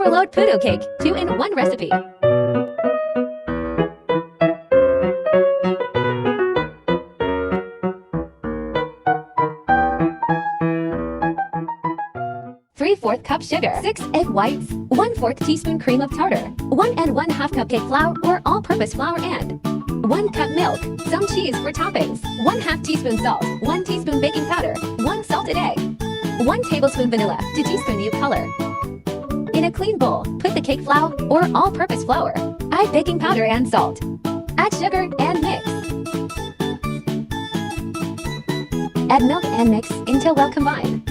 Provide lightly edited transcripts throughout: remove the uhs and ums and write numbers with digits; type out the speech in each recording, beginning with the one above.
Overload Puto cake, 2-in-1 recipe. Three-fourth cup sugar, 6 egg whites, 1/4 teaspoon cream of tartar, 1 and 1/2 cup cake flour or all-purpose flour and 1 cup milk, some cheese for toppings, 1/2 teaspoon salt, 1 teaspoon baking powder, 1 salted egg, 1 tablespoon vanilla, 2 teaspoon food color. In a clean bowl, put the cake flour or all-purpose flour, add baking powder and salt. Add sugar and mix. Add milk and mix until well combined.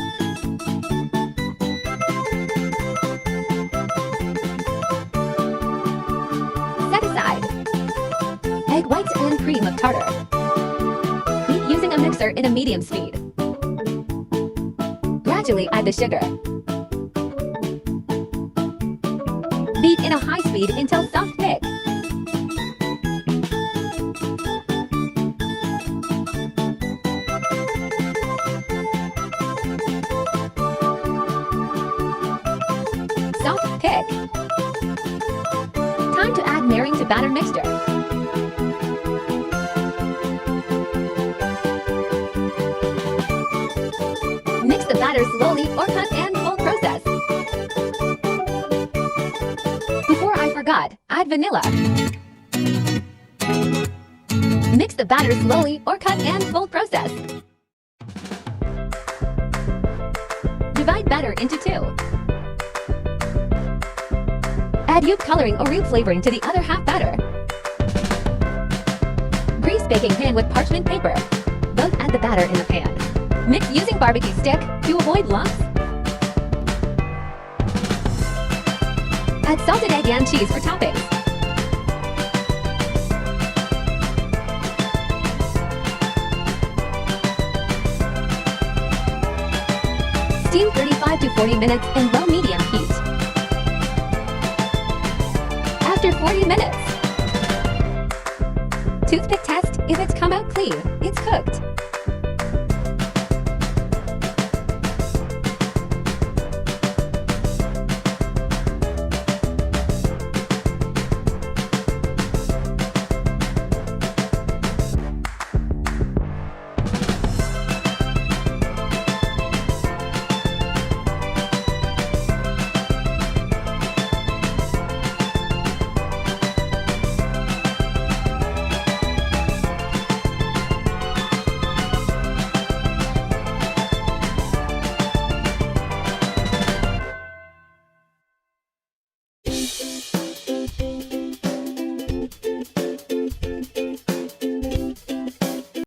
Set aside. Egg whites and cream of tartar. Beat using a mixer in a medium speed. Gradually add the sugar. Beat in a high speed until soft thick. Soft thick. Time to add marrying to batter mixture. Mix the batter slowly or cut and fold process. Before I forgot, add vanilla. Mix the batter slowly or cut and fold process. Divide batter into 2. Add food coloring or food flavoring to the other half batter. Grease baking pan with parchment paper. Both add the batter in the pan. Mix using barbecue stick to avoid lumps. Add salted egg and cheese for toppings. Steam 35 to 40 minutes in low-medium heat. After 40 minutes, toothpick test if it's come out clean, it's cooked.